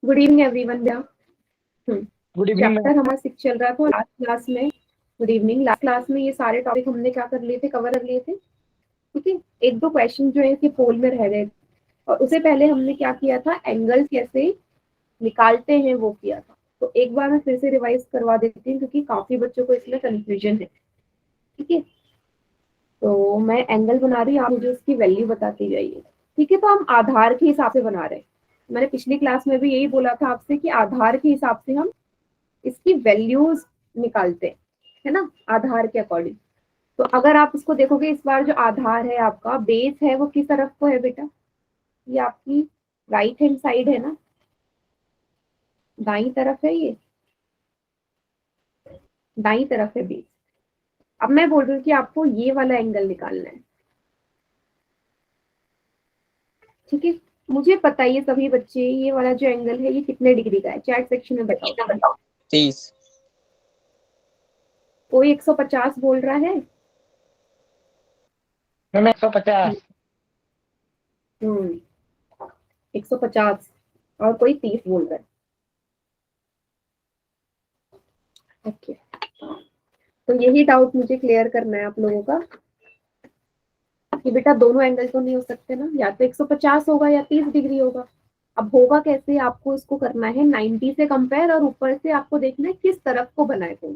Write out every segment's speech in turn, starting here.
Good evening everyone. Good evening chapter हमारा 6 चल रहा था लास्ट क्लास में। Good evening. लास्ट क्लास में ये सारे टॉपिक हमने क्या कर लिए थे, कवर कर लिए थे। ठीक है, एक दो क्वेश्चन जो है कि पोल में रह गए, और उससे पहले हमने क्या किया था, एंगल कैसे निकालते हैं वो किया था। तो एक बार मैं फिर से रिवाइज करवा देती हूँ क्योंकि काफी बच्चों को इसमें कंफ्यूजन है। ठीक है, तो मैं एंगल बना रही हूँ, आप मुझे उसकी वैल्यू बताती जाइए। ठीक है, तो हम आधार के हिसाब से बना रहे हैं। मैंने पिछली क्लास में भी यही बोला था आपसे कि आधार के हिसाब से हम इसकी वैल्यूज निकालते हैं, है ना, आधार के अकॉर्डिंग। तो अगर आप इसको देखोगे, इस बार जो आधार है आपका, बेस है, वो किस तरफ को है बेटा? ये आपकी राइट हैंड साइड है ना, दाई तरफ है ये, दाई तरफ है बेस। अब मैं बोल रही हूँ कि आपको ये वाला एंगल निकालना है। ठीक है, मुझे पता है ये सभी बच्चे, ये वाला जो एंगल है ये कितने डिग्री का है, चैट सेक्शन में बताओ। 30। कोई 150 बोल रहा है? मैम 150। 150 और कोई 30 बोल रहा है। ओके, तो यही डाउट मुझे क्लियर करना है आप लोगों का कि बेटा दोनों एंगल तो नहीं हो सकते ना, या तो 150 होगा या 30 डिग्री होगा। अब होगा कैसे, आपको इसको करना है 90 से कंपेयर, और ऊपर से आपको देखना है किस तरफ को बना है कोण।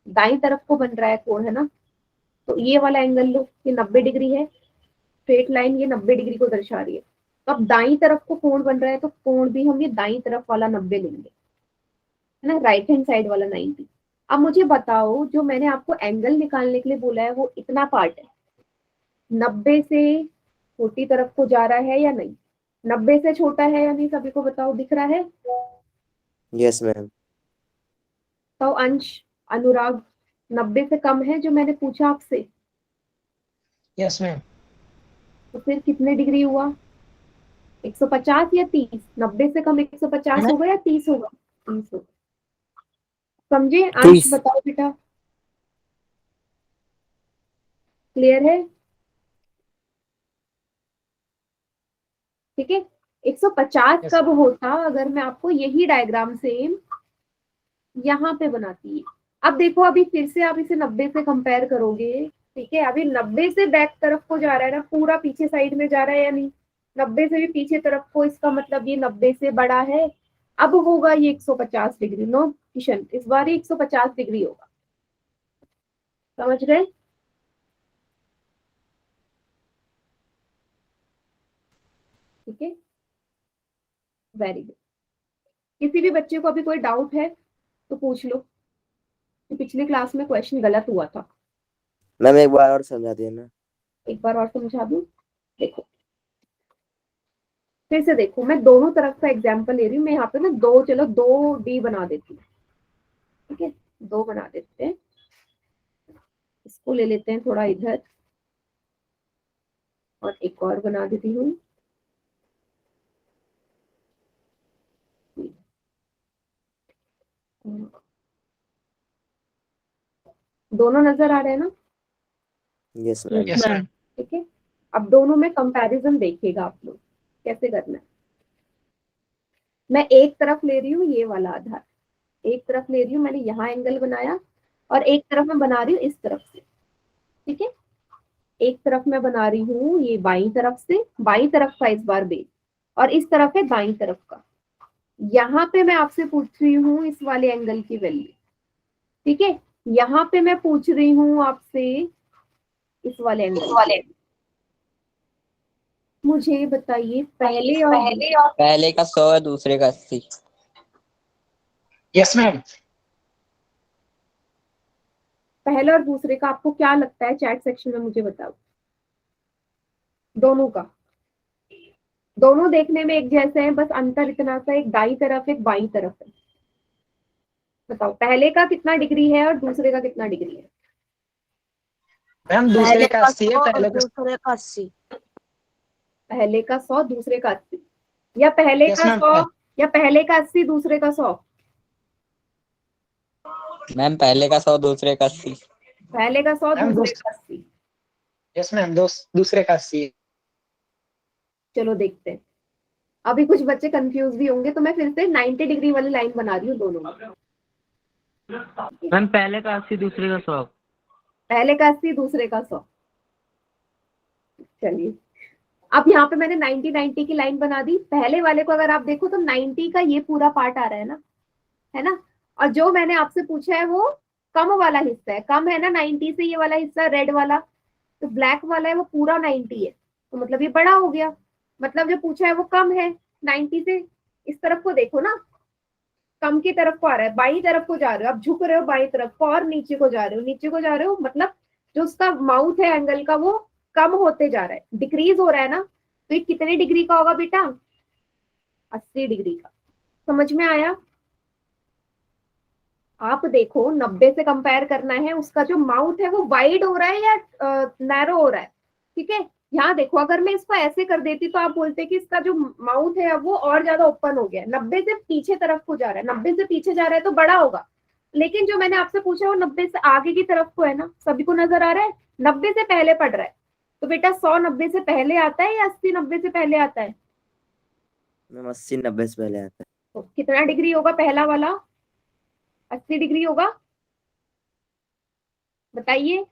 दाई तरफ को बन रहा है कोण, है ना। तो ये वाला एंगल लो, ये 90 डिग्री है, स्ट्रेट लाइन ये 90 डिग्री को दर्शा रही है। तो अब दाई तरफ को कोण बन रहा है, तो कोण भी हम ये दाई तरफ वाला 90 लेंगे, है ना, राइट हैंड साइड वाला 90। अब मुझे बताओ, जो मैंने आपको एंगल निकालने के लिए बोला है वो इतना पार्ट है, 90 से छोटी तरफ को जा रहा है या नहीं? 90 से छोटा है या नहीं, सभी को बताओ, दिख रहा है? Yes ma'am. तो अंश, अनुराग, 90 से कम है जो मैंने पूछा आपसे? Yes ma'am. तो फिर कितने डिग्री हुआ, 150 या 30? 90 से कम 150 होगा या 30 होगा? 30 होगा। समझे? अंश 30। बताओ बेटा, क्लियर है? ठीक है, 150 Yes, कब होता, अगर मैं आपको यही डायग्राम सेम यहाँ पे बनाती है। अब देखो, अभी फिर से आप इसे 90 से कंपेयर करोगे। ठीक है, अभी 90 से बैक तरफ को जा रहा है ना, पूरा पीछे साइड में जा रहा है या नहीं? 90 से भी पीछे तरफ को, इसका मतलब ये 90 से बड़ा है। अब होगा ये 150 डिग्री। नो किशन, इस बार ये 150 डिग्री होगा। समझ गए? ठीक है, वेरी गुड। किसी भी बच्चे को अभी कोई डाउट है तो पूछ लो, कि पिछली क्लास में क्वेश्चन गलत हुआ था। मैम एक बार और समझा देना। एक बार और समझा दूं। देखो, फिर से देखो, मैं दोनों तरफ का एग्जांपल ले रही हूँ। मैं यहाँ पे ना दो, चलो 2D बना देती हूँ। ठीक है, 2 बना देते हैं। इसको ले लेते हैं थोड़ा इधर, और एक और बना देती हूँ। दोनों नजर आ रहे हैं ना? Yes ma'am. Yes ma'am. ठीक है, अब दोनों में कंपैरिजन देखिएगा आप लोग कैसे करना है। मैं एक तरफ ले रही हूँ ये वाला आधार, एक तरफ ले रही हूँ, मैंने यहाँ एंगल बनाया, और एक तरफ मैं बना रही हूँ इस तरफ से। ठीक है, एक तरफ मैं बना रही हूँ ये बाई तरफ से, बाई तरफ का इस बार बेस, और इस तरफ है दाई तरफ का। यहाँ पे मैं आपसे पूछ रही हूँ इस वाले एंगल की वैल्यू। ठीक है, यहाँ पे मैं पूछ रही हूँ आपसे इस वाले एंगल की वैल्यू। मुझे बताइए, पहले का 100 है, दूसरे का 80। Yes ma'am. पहले और दूसरे का आपको क्या लगता है, चैट सेक्शन में मुझे बताओ। दोनों का, दोनों देखने में एक जैसे हैं, बस अंतर इतना सा, एक दाई तरफ एक बाई तरफ है। बताओ, पहले का कितना डिग्री है और दूसरे का कितना डिग्री है? मैम दूसरे का 80 है, पहले का दूसरे का 80। पहले का 100 दूसरे का 80, या पहले यस का मैम। 100, या पहले का 80 दूसरे का 100? मैम पहले का 100, दूसरे का 80। पहले का 100 मैम दूसरे का 80। यस मैम, दूसरे का 80। चलो देखते हैं। अभी कुछ बच्चे कंफ्यूज भी होंगे, तो मैं फिर से 90 डिग्री वाली लाइन बना रही हूँ दोनों में। मैम पहले का 80 दूसरे का 100। पहले का 80 दूसरे का 100। चलिए, अब यहाँ पे मैंने 90 90 की लाइन बना दी। पहले वाले को अगर आप देखो तो 90 का ये पूरा पार्ट आ रहा है ना। और जो मैंने आपसे पूछा है वो कम वाला हिस्सा है, कम है ना 90 से, ये वाला हिस्सा रेड वाला, तो ब्लैक वाला है वो पूरा 90 है, तो मतलब ये बड़ा हो गया। मतलब जो पूछा है वो कम है 90 से। इस तरफ को देखो ना, कम की तरफ को आ रहा है, बाई तरफ को जा रहे हो, अब झुक रहे हो बाई तरफ को और नीचे को जा रहे हो, नीचे को जा रहे हो, मतलब जो उसका माउथ है एंगल का वो कम होते जा रहा है, डिक्रीज हो रहा है ना। तो ये कितने डिग्री का होगा बेटा? 80 डिग्री का। समझ में आया? आप देखो 90 से कंपेयर करना है, उसका जो माउथ है वो वाइड हो रहा है या नैरो हो रहा है। ठीक है, यहाँ देखो, अगर मैं इसको ऐसे कर देती तो आप बोलते कि इसका जो माउथ है वो और ज्यादा ओपन हो गया है, 90 से पीछे तरफ को जा रहा है, 90 से पीछे जा रहा है तो बड़ा होगा। लेकिन जो मैंने आपसे पूछा वो 90 से आगे की तरफ को है ना, सभी को नजर आ रहा है, 90 से पहले पड़ रहा है। तो बेटा 100 90 से पहले आता है या 80 90 से पहले आता है? मैम 80 90 से पहले आता तो कितना डिग्री होगा पहला वाला? 80 डिग्री होगा, बताइए। है।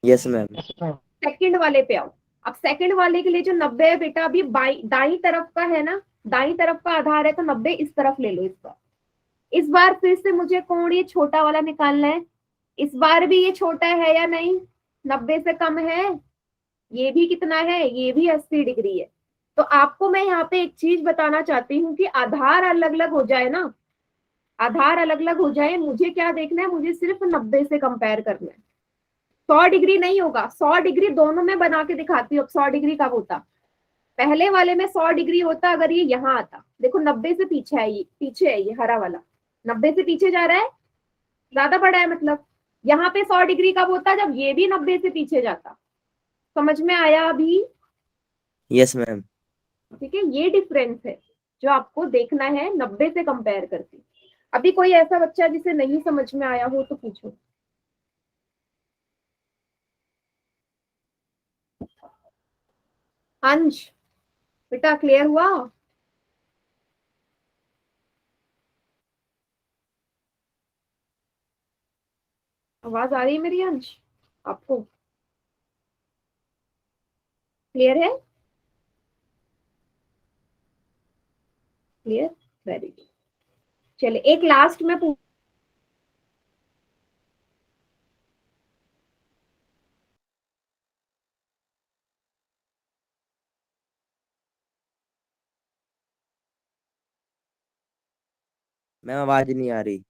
Yes ma'am. सेकंड वाले पे आओ। अब सेकंड वाले के लिए जो 90 है बेटा, अभी बाई दाई तरफ का है ना, दाई तरफ का आधार है, तो 90 इस तरफ ले लो इसका। इस बार फिर से मुझे कोण ये छोटा वाला निकालना है। इस बार भी ये छोटा है या नहीं? 90 से कम है। ये भी कितना है? ये भी 80 डिग्री है। तो आपको मैं यहाँ पे एक चीज बताना चाहती हूँ कि आधार अलग अलग हो जाए ना, आधार अलग अलग हो जाए, मुझे क्या देखना है? मुझे सिर्फ 90 से कंपेयर करना है। 100 डिग्री नहीं होगा, 100 डिग्री दोनों में बना के दिखाती हूँ। अब 100 डिग्री कब होता? पहले वाले में 100 डिग्री होता अगर ये यहाँ आता। देखो 90 से पीछे है, ये पीछे है, ये हरा वाला 90 से पीछे जा रहा है, ज्यादा बड़ा है मतलब। यहाँ पे 100 डिग्री कब होता? जब ये भी 90 से पीछे जाता। समझ में आया अभी? Yes ma'am. ठीक है, ये डिफरेंस है जो आपको देखना है 90 से कंपेयर करके। अभी कोई ऐसा बच्चा जिसे नहीं समझ में आया हो तो पूछो। अंश, बेटा क्लियर हुआ? आवाज आ रही है मेरी अंश आपको? क्लियर है? Clear, very good. चलिए एक लास्ट में मैम आवाज नहीं आ रही।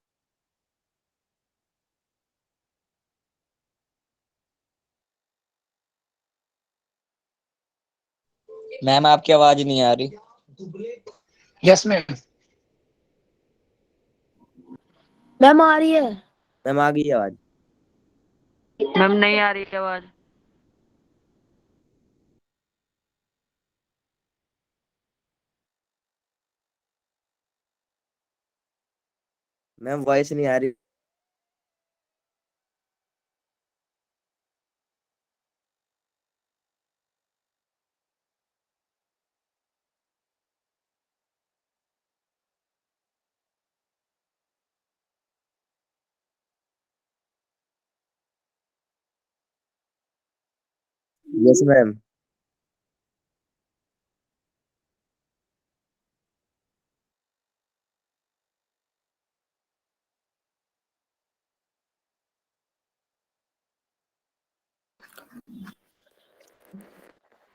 मैम आपकी आवाज नहीं आ रही। Yes ma'am. मैम आ रही है। मैम आ गई आवाज। मैम नहीं आ रही है आवाज। मैम वॉइस नहीं आ रही। Yes ma'am.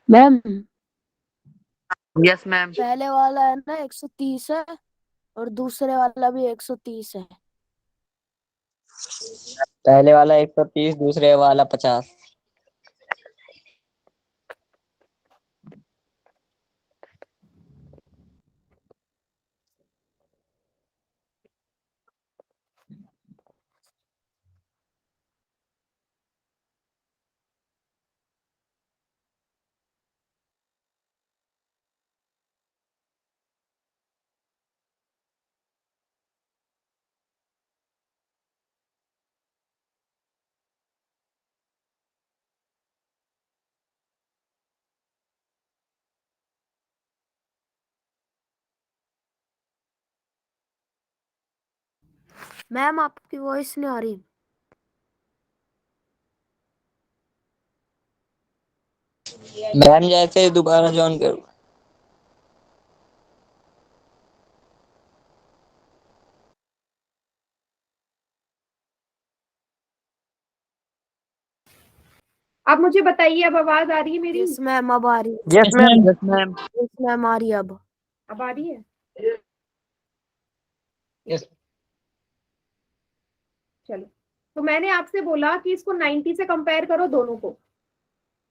Ma'am yes ma'am. पहले वाला है ना 130 है और दूसरे वाला भी 130 है। पहले वाला 130, दूसरे वाला 50। मैम आपकी वॉइस नहीं आ रही। मैम जैसे दोबारा ज्वाइन करो। अब मुझे बताइए, अब आवाज आ रही है मेरी? यस मैम अब आ रही है। Yes ma'am, yes ma'am, yes ma'am आ रही है अब। अब आ रही है? यस। चलो, तो मैंने आपसे बोला कि इसको 90 से कंपेयर करो दोनों को।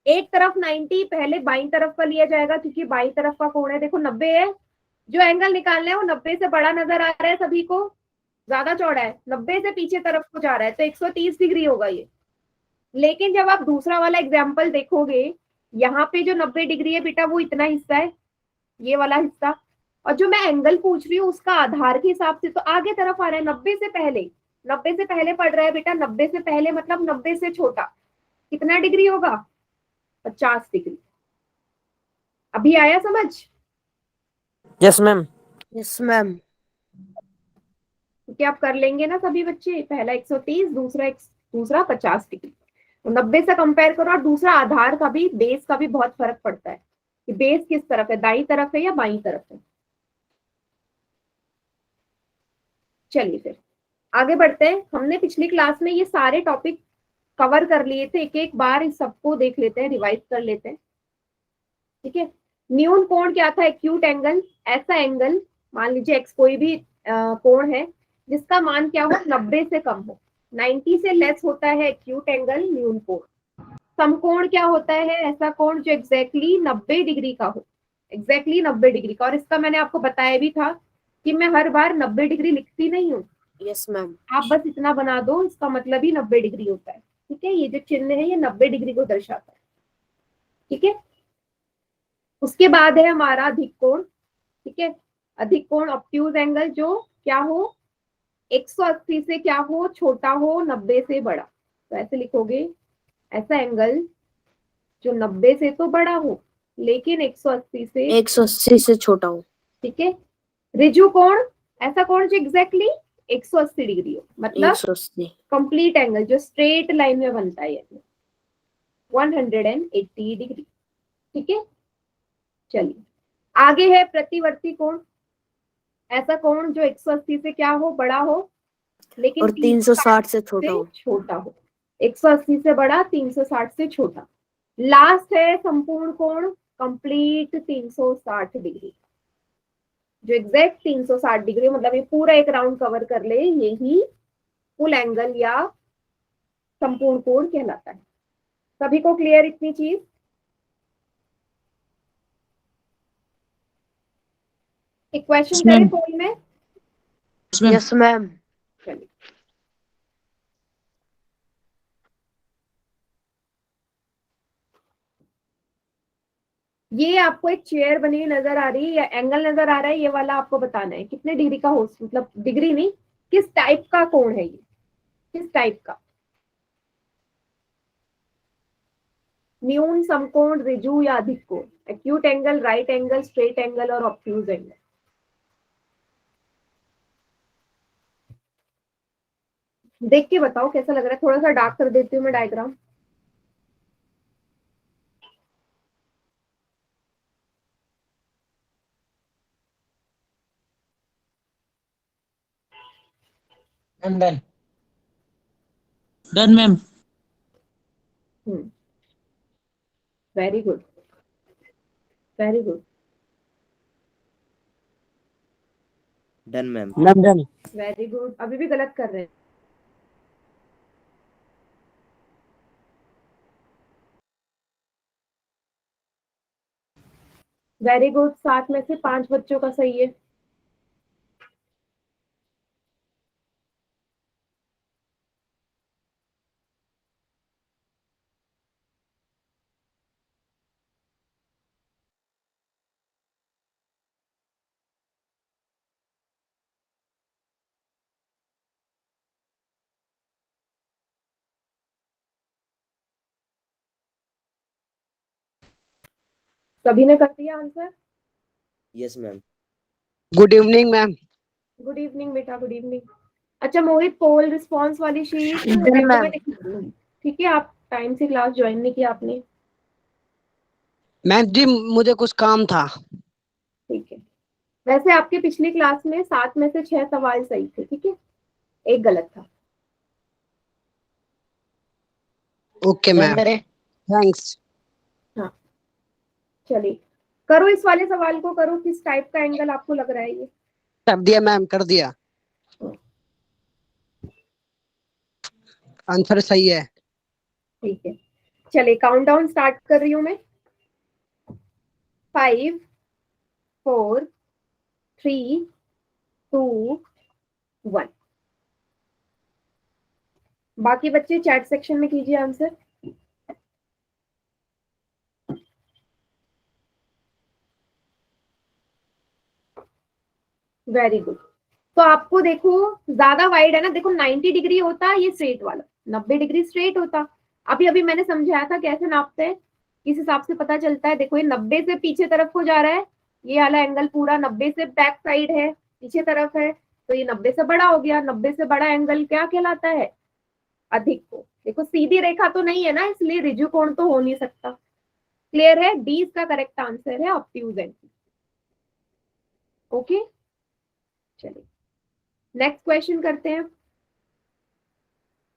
एक तरफ 90 पहले बाईं तरफ का लिया जाएगा, क्योंकि बाईं तरफ का कोण है, देखो 90 है। जो एंगल निकालना है वो 90 से बड़ा नजर आ रहा है सभी को, ज्यादा चौड़ा है, 90 से पीछे तरफ को जा रहा है, तो 130 डिग्री होगा ये। लेकिन जब आप दूसरा वाला एग्जाम्पल देखोगे, यहाँ पे जो 90 डिग्री है बेटा, वो इतना हिस्सा है, ये वाला हिस्सा। और जो मैं एंगल पूछ रही हूँ उसका आधार के हिसाब से तो आगे तरफ आ रहा है, 90 से पहले। 90 से पहले पड़ रहा है बेटा, 90 से पहले मतलब 90 से छोटा कितना डिग्री होगा? 50 डिग्री। अभी आया समझ? Yes ma'am. Yes ma'am. क्योंकि आप कर लेंगे ना सभी बच्चे, पहला 130, दूसरा 50 डिग्री। तो 90 से कंपेयर करो। और दूसरा आधार का भी, बेस का भी बहुत फर्क पड़ता है कि बेस किस तरफ है, दाईं तरफ है या बाईं तरफ है। चलिए फिर आगे बढ़ते हैं। हमने पिछली क्लास में ये सारे टॉपिक कवर कर लिए थे, एक एक बार इस सबको देख लेते हैं, रिवाइज कर लेते हैं। ठीक है। न्यून कोण क्या था? Acute angle. ऐसा एंगल, मान लीजिए एक्स कोई भी कोण है जिसका मान क्या हो? 90 से कम हो। 90 से लेस होता है एक्यूट एंगल, न्यून कोण। समकोण क्या होता है? ऐसा कोण जो एग्जैक्टली 90 डिग्री का हो, एग्जैक्टली 90 डिग्री का। और इसका मैंने आपको बताया भी था कि मैं हर बार 90 डिग्री लिखती नहीं हूँ, यस मैम। आप बस इतना बना दो, इसका मतलब ही 90 डिग्री होता है। ठीक है, ये जो चिन्ह है ये 90 डिग्री को दर्शाता है। ठीक है। उसके बाद है हमारा अधिक कोण। ठीक है। अधिक कोण ऑब्ट्यूज एंगल, जो क्या हो? 180 से क्या हो? छोटा हो, 90 से बड़ा। तो ऐसे लिखोगे, ऐसा एंगल जो 90 से तो बड़ा हो लेकिन 180 से, 180 से छोटा हो। ठीक है। ऋजु कोण, ऐसा कोण जो एग्जैक्टली 180 डिग्री हो, मतलब 180। कंप्लीट एंगल जो स्ट्रेट लाइन में बनता है, 180 डिग्री। ठीक है। चलिए आगे है प्रतिवर्ती कोण। ऐसा कोण जो 180 से क्या हो? बड़ा हो, लेकिन और 360 से छोटा हो। छोटा हो। 180 से बड़ा, 360 से छोटा। लास्ट है संपूर्ण कोण, कंप्लीट 360 डिग्री, जो एग्जैक्ट 360 डिग्री, मतलब ये पूरा एक राउंड कवर कर ले, यही फुल एंगल या संपूर्ण कोण कहलाता है। सभी को क्लियर इतनी चीज? एक क्वेश्चन करें पोल में? Yes ma'am. चलिए, ये आपको एक चेयर बनी हुई नजर आ रही है या एंगल नजर आ रहा है, ये वाला आपको बताना है कितने डिग्री का हो, मतलब डिग्री नहीं, किस टाइप का कोण है ये, किस टाइप का? न्यून, समकोण, ऋजु या अधिक कोण? Acute angle, right angle, straight angle और ऑब्ट्यूज एंगल। देख के बताओ कैसा लग रहा है। थोड़ा सा डार्क कर देती हूँ मैं diagram. I'm done. Done, ma'am. Very good, very good, done ma'am. I'm done. Very good. अभी भी गलत कर रहे हैं। वेरी गुड, 7 में से 5 बच्चों का सही है। सभी ने कर दिया answer? Yes ma'am. Good evening, ma'am. Good evening बेटा, गुड इवनिंग। अच्छा मोहित, पोल रिस्पॉन्स वाली शीट जी, मैम। ठीक है, आप टाइम से क्लास ज्वाइन नहीं किया आपने। मैम जी मुझे कुछ काम था। ठीक है, वैसे आपके पिछली क्लास में 7 में से 6 सवाल सही थे, ठीक है, एक गलत था। Okay ma'am, thanks. हाँ चलिए, करो इस वाले सवाल को, करो, किस टाइप का एंगल आपको लग रहा है ये। कर दिया मैम, कर दिया। आंसर सही है। ठीक है, चलिए काउंटडाउन स्टार्ट कर रही हूं मैं। 5 4 3 2 1। बाकी बच्चे चैट सेक्शन में कीजिए आंसर। Very good. तो आपको देखो ज्यादा वाइड है ना, देखो 90 डिग्री होता ये स्ट्रेट वाला, 90 डिग्री स्ट्रेट होता। अभी अभी मैंने समझाया था कैसे नापते हैं, किस हिसाब से पता चलता है। देखो ये 90 से पीछे तरफ को जा रहा है, ये वाला एंगल पूरा 90 से बैक साइड है, पीछे तरफ है, तो ये 90 से बड़ा हो गया। 90 से बड़ा एंगल क्या कहलाता है? अधिक को। देखो सीधी रेखा तो नहीं है ना, इसलिए ऋजु कोण तो हो नहीं सकता। क्लियर है? डी इसका करेक्ट आंसर है, ऑब्ट्यूज एंगल। ओके, चलिए नेक्स्ट क्वेश्चन करते हैं।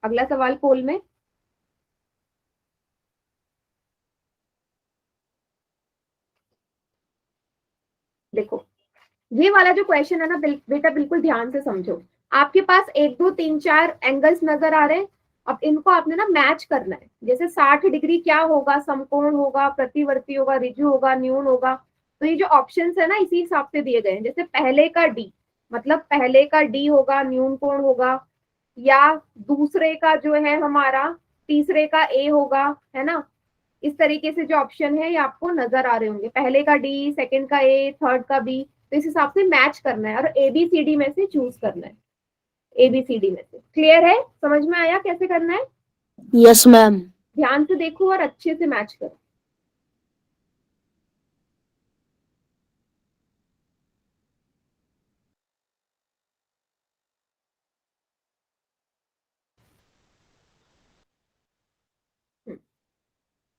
अगला सवाल पोल में। देखो ये वाला जो क्वेश्चन है ना, बेटा बिल्कुल ध्यान से समझो। आपके पास 1 2 3 4 एंगल्स नजर आ रहे हैं। अब इनको आपने ना मैच करना है। जैसे 60 डिग्री क्या होगा? समकोण होगा, प्रतिवर्ती होगा, ऋजु होगा, न्यून होगा। तो ये जो ऑप्शंस है ना, इसी हिसाब से दिए गए हैं। जैसे पहले का डी, मतलब पहले का डी होगा, न्यून कोण होगा, या दूसरे का जो है हमारा, तीसरे का ए होगा, है ना। इस तरीके से जो ऑप्शन है ये आपको नजर आ रहे होंगे, पहले का डी, सेकंड का ए, थर्ड का बी। तो इस हिसाब से मैच करना है और एबीसीडी में से चूज करना है। एबीसीडी में से। क्लियर है? समझ में आया कैसे करना है? Yes ma'am. ध्यान से देखो और अच्छे से मैच करो।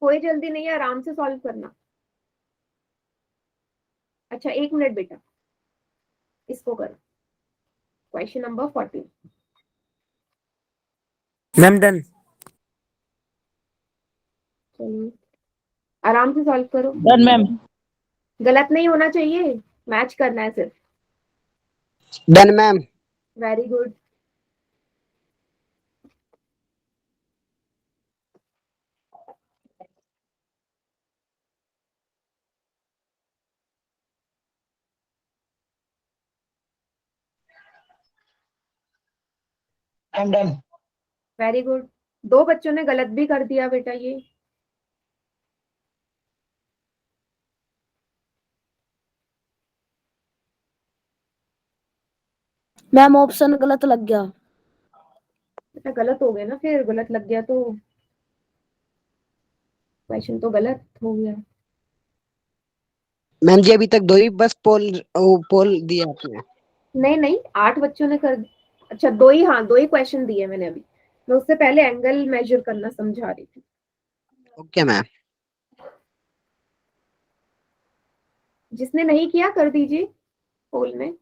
कोई जल्दी नहीं है, आराम से सॉल्व करना। अच्छा 1 मिनट बेटा, इसको करो। Question number 14। Ma'am done. चलिए आराम से सॉल्व करो, डन मैम। गलत नहीं होना चाहिए, मैच करना है सिर्फ। Done ma'am. Very good. I'm done. Very good. 2 बच्चों ने गलत भी कर दिया बेटा ये। मैम ऑप्शन गलत लग गया। बेटा गलत हो गया ना, फिर गलत लग गया तो क्वेश्चन तो गलत हो गया। मैम जी अभी तक 2 ही बस पोल दिया आपने। नहीं नहीं, 8 बच्चों ने कर। अच्छा 2 ही, हाँ 2 ही क्वेश्चन दिए मैंने अभी। मैं उससे पहले एंगल मेजर करना समझा रही थी। Okay ma'am. जिसने नहीं किया कर दीजिए पोल में।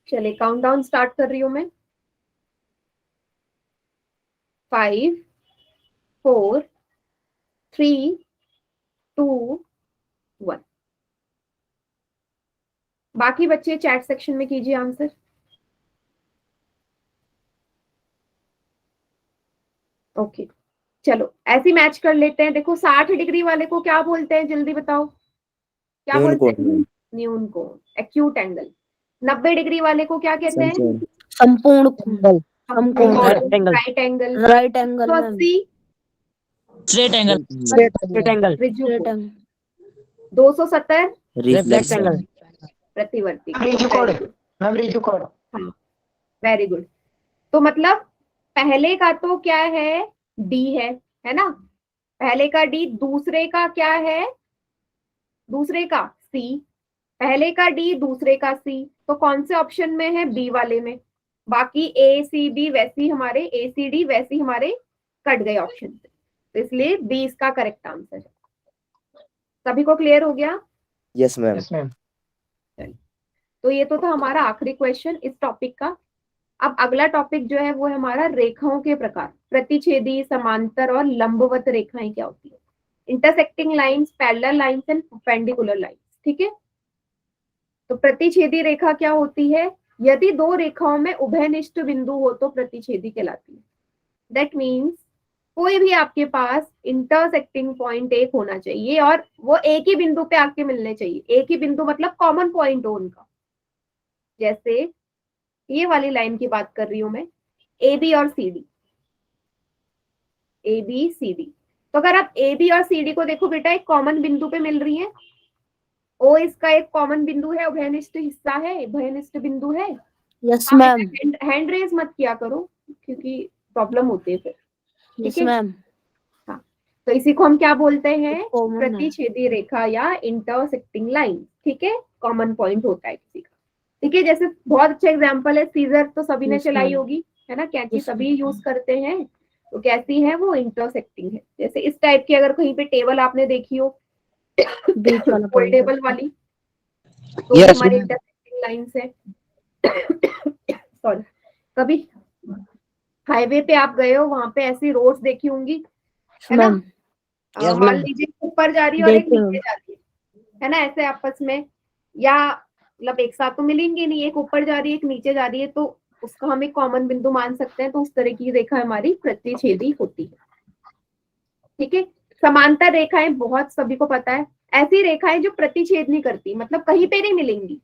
चलिए काउंटडाउन स्टार्ट कर रही हूं मैं। 5 4 3 2 1। बाकी बच्चे चैट सेक्शन में कीजिए आंसर। ओके चलो ऐसी मैच कर लेते हैं। देखो 60 डिग्री वाले को क्या बोलते हैं, जल्दी बताओ क्या न्यून बोलते कोण। हैं? न्यून कोण, एक्यूट एंगल। 90 डिग्री वाले को क्या कहते हैं? समकोण। संपूर्ण एंगल। समकोण। Right angle. Right angle ma'am. 180 Straight angle. Straight angle. ऋजु स्ट्रेट कोण। एंगल। 270 रिफ्लेक्शन। प्रतिवर्ती। Ridge chord. Ma'am, ridge chord. हाँ वेरी गुड। तो मतलब पहले का तो क्या है? डी है ना। पहले का डी, दूसरे का क्या है, दूसरे का सी, पहले का डी दूसरे का सी, तो कौन से ऑप्शन में है, बी वाले में। बाकी ए सी बी वैसी हमारे, ए सी डी वैसी हमारे कट गए ऑप्शन से, तो इसलिए बी इसका करेक्ट आंसर है। सभी को क्लियर हो गया? Yes ma'am. Yes ma'am. तो ये तो था हमारा आखिरी क्वेश्चन इस टॉपिक का। अब अगला टॉपिक जो है वो है हमारा रेखाओं के प्रकार, प्रतिच्छेदी, समांतर और लंबवत रेखाएं क्या होती है, intersecting lines, parallel lines and perpendicular lines. ठीक है, तो प्रतिच्छेदी रेखा क्या होती है, यदि दो रेखाओं में उभयनिष्ठ बिंदु हो तो प्रतिच्छेदी कहलाती है। दैट मीन्स कोई भी आपके पास इंटरसेक्टिंग पॉइंट एक होना चाहिए और वो एक ही बिंदु पे आके मिलने चाहिए। एक ही बिंदु मतलब कॉमन पॉइंट हो उनका। जैसे ये वाली लाइन की बात कर रही हूं मैं, ए बी और C D, A B C D. तो अगर आप ए बी और सी डी को देखो बेटा, एक कॉमन बिंदु पे मिल रही है। ओ इसका एक कॉमन बिंदु है, उभयनिष्ठ हिस्सा है, उभयनिष्ठ बिंदु है। यस आप मैम। हैंड रेज मत किया करो क्योंकि प्रॉब्लम होती है फिर। यस ठीक है, मैम। हाँ, तो इसी को हम क्या बोलते हैं, कॉमन है। प्रतिच्छेदी रेखा या इंटरसेक्टिंग लाइन। ठीक है, कॉमन पॉइंट होता है किसी का। ठीक है, जैसे बहुत अच्छा एग्जांपल है सीजर, तो सभी ने Yes, चलाई ma'am. होगी, है ना, कैंची Yes, सभी यूज करते हैं। तो कैसी है वो, इंटरसेक्टिंग है। जैसे इस टाइप की अगर कहीं पे टेबल आपने देखी हो, बीच वाला पॉइंट। फोल्डेबल वाली, तो Yes, हमारी ma'am. इंटरसेक्टिंग लाइंस है। सॉरी, कभी हाईवे पे आप गए हो, वहां पे ऐसी रोड्स देखी होंगी, है ना, मैम Yes, मान ma'am. लीजिए ऊपर जा रही है और एक देखती हूँ। नीचे जा रही है ना, ऐसे आपस में, या मतलब एक साथ तो मिलेंगे नहीं, एक ऊपर जा रही है एक नीचे जा रही है, तो उसका हम एक कॉमन बिंदु मान सकते हैं। तो उस तरह की रेखा हमारी प्रतिच्छेदी होती है। ठीक है, समांतर रेखाएं बहुत सभी को पता है, ऐसी रेखाएं जो प्रतिच्छेद नहीं करती, मतलब कहीं पे नहीं मिलेंगी,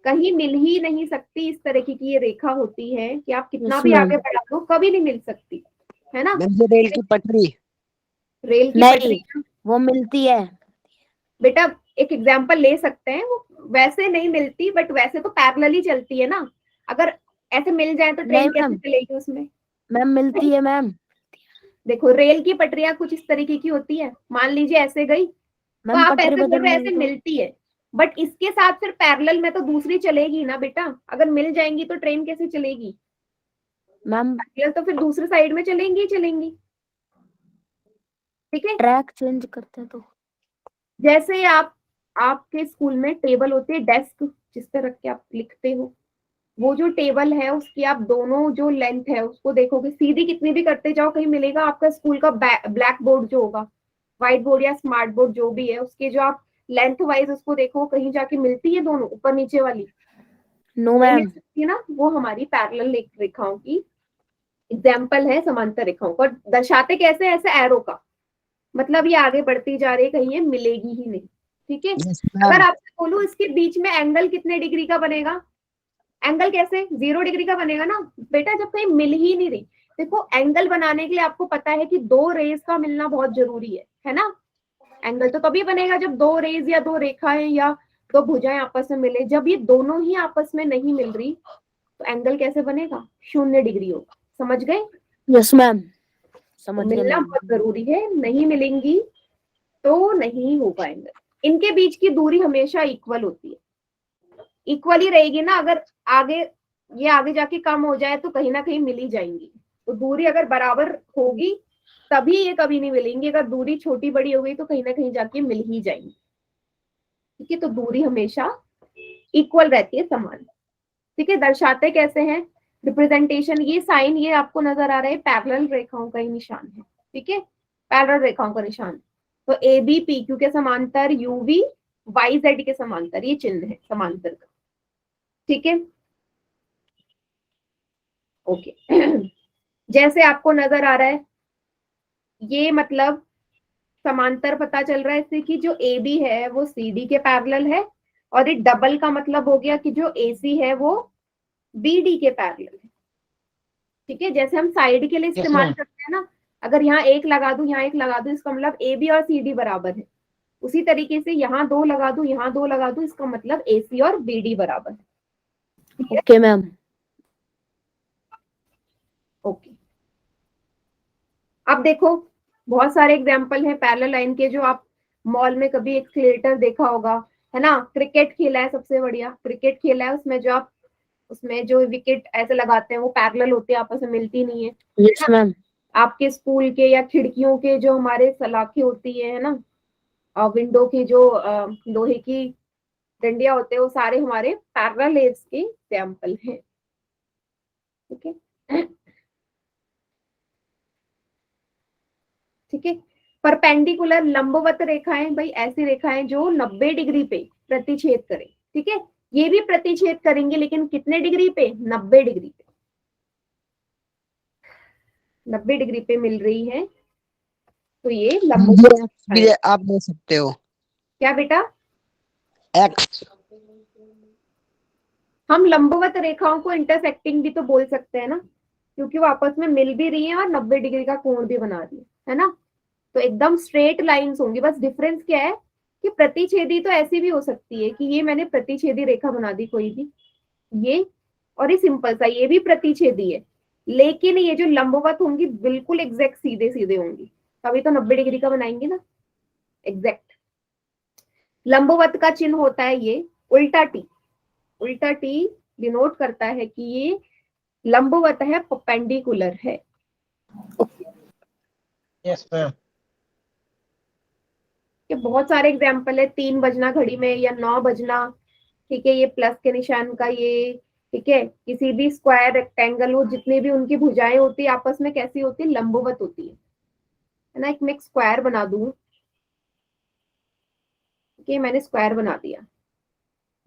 कहीं मिल ही नहीं सकती, इस तरह की ये रेखा होती है कि आप कितना Yes, भी ma'am. आगे बढ़ा दो कभी नहीं मिल सकती, है ना। Ma'am, ये रेल की पटरी। रेल की नहीं, पटरी वो मिलती है। बेटा एक एग्जांपल ले सकते हैं, वो वैसे नहीं मिलती, बट वैसे तो पैरेलल ही चलती है ना। अगर ऐसे मिल जाए तो नहीं ट्रेन कैसे मैम, चलेगी उसमें। मैम मिलती है मैम। देखो रेल की पटरियां कुछ इस तरीके की होती है, मान लीजिए ऐसे गई, तो मैम आप पटरी ऐसे बोल रहे बदलने ऐसे की तो मिलती है, बट इसके साथ फिर पैरेलल में तो दूसरी चलेगी ना बेटा। अगर मिल जाएंगी तो ट्रेन कैसे चलेगी, मैम पैरेलल तो फिर दूसरे साइड में चलेंगी ही चलेंगी। ठीक है, ट्रैक चेंज करते हैं तो। जैसे आपके स्कूल में टेबल होती है, डेस्क जिस पे रख के आप लिखते हो, वो जो टेबल है उसकी आप दोनों जो लेंथ है उसको देखोगे, सीधी कितनी भी करते जाओ कहीं मिलेगा। आपका स्कूल का ब्लैक बोर्ड जो होगा, व्हाइट बोर्ड या स्मार्ट बोर्ड जो भी है, उसके जो आप लेंथ वाइज उसको देखो, कहीं जाके मिलती है दोनों ऊपर नीचे वाली, नो नहीं मिल मैम। सकती ना। वो हमारी पैरेलल रेखाओं की एग्जाम्पल है, समांतर रेखाओं को। और दर्शाते कैसे, ऐसे एरो का, मतलब ये आगे बढ़ती जा रही है, कहीं ये मिलेगी ही नहीं। ठीक है, Yes, अगर ma'am. आपसे बोलूं इसके बीच में एंगल कितने डिग्री का बनेगा, एंगल कैसे 0 डिग्री का बनेगा ना बेटा, जब कहीं मिल ही नहीं रही। देखो एंगल बनाने के लिए आपको पता है कि दो रेज का मिलना बहुत जरूरी है ना। एंगल तो तभी बनेगा जब दो रेज या दो रेखाएं या दो भुजाएं आपस में मिले। जब ये दोनों ही आपस में नहीं मिल रही तो एंगल कैसे बनेगा, 0 डिग्री होगा। समझ गए, यस मैम, तो समझ गया मिलना मैम। बहुत जरूरी है, नहीं मिलेंगी तो नहीं होगा एंगल। इनके बीच की दूरी हमेशा इक्वल होती है, इक्वल ही रहेगी ना। अगर आगे ये आगे जाके कम हो जाए तो कहीं ना कहीं मिल ही जाएंगी। तो दूरी अगर बराबर होगी तभी ये कभी नहीं मिलेंगी, अगर दूरी छोटी बड़ी हो गई तो कहीं ना कहीं जाके मिल ही जाएंगी। ठीक है, तो दूरी हमेशा इक्वल रहती है, समान। ठीक है, दर्शाते कैसे हैं, रिप्रेजेंटेशन, ये साइन ये आपको नजर आ रहा है, पैरेलल रेखाओं का ही निशान है। ठीक है, पैरेलल रेखाओं का निशान। तो ए बी पी क्यू के समांतर, यूवी वाई जेड के समांतर, ये चिन्ह है समांतर का। ठीक है, ओके। जैसे आपको नजर आ रहा है, ये मतलब समांतर पता चल रहा है इससे कि जो ए बी है वो सी डी के पैरेलल है, और ये डबल का मतलब हो गया कि जो ए सी है वो बी डी के पैरेलल है। ठीक है, जैसे हम साइड के लिए इस्तेमाल ma'am. करते हैं ना, अगर यहाँ एक लगा दूं यहाँ एक लगा दूं, इसका मतलब ए बी और सी डी बराबर है। उसी तरीके से यहाँ दो लगा दूं यहाँ दो लगा दूं, इसका मतलब ए सी और बी डी बराबर है। Okay ma'am. ओके, अब देखो बहुत सारे एग्जाम्पल हैं पैरेलल लाइन के, जो आप मॉल में कभी एक्सीलेटर देखा होगा, है ना। क्रिकेट खेला है, सबसे बढ़िया क्रिकेट खेला है, उसमें जो आप उसमें जो विकेट ऐसे लगाते हैं वो पैरेलल होते हैं, आपस में मिलती नहीं है। Yes ma'am. आपके स्कूल के या खिड़कियों के जो हमारे सलाखें होती है ना, विंडो की जो लोहे की डंडियां होते हैं, वो सारे हमारे पैरेलल लेयर्स के एग्जाम्पल हैं। ठीक है, ठीक है। परपेंडिकुलर लंबवत रेखाएं, भाई ऐसी रेखाएं जो 90 डिग्री पे प्रतिच्छेद करें। ठीक है, ये भी प्रतिच्छेद करेंगे, लेकिन कितने डिग्री पे? 90 डिग्री पे। 90 डिग्री पे मिल रही है, तो ये लंबवत भी आप दे सकते हो। क्या बेटा? एक्स। हम लंबवत रेखाओं को इंटरसेक्टिंग भी तो बोल सकते हैं ना, क्योंकि वो आपस में मिल भी रही है और 90 डिग्री का कोण भी बना रही है ना। तो एकदम स्ट्रेट लाइंस होंगी, बस डिफरेंस क्या है कि प्रतिच्छेदी तो ऐसी भी हो सकती है कि ये मैंने प्रतिच्छेदी रेखा बना दी कोई भी, ये, और ये सिंपल सा ये भी प्रतिच्छेदी है, लेकिन ये जो लंबवत होंगी बिल्कुल एग्जैक्ट सीधे सीधे होंगी, तभी तो 90 डिग्री का बनाएंगे ना, एग्जैक्ट। लंबवत का चिन्ह होता है ये उल्टा टी। उल्टा टी डिनोट करता है कि ये लंबवत है, परपेंडिकुलर है। Yes ma'am. कि बहुत सारे एग्जाम्पल है, 3 बजना घड़ी में या 9 बजना, ठीक है, ये प्लस के निशान का ये, ठीक है। किसी भी स्क्वायर रेक्टेंगल हो, जितने भी उनकी भुजाएं होती है आपस में कैसी होती है? लंबवत होती है ना। एक मैं स्क्वायर बना दूं, ठीक है, मैंने स्क्वायर बना दिया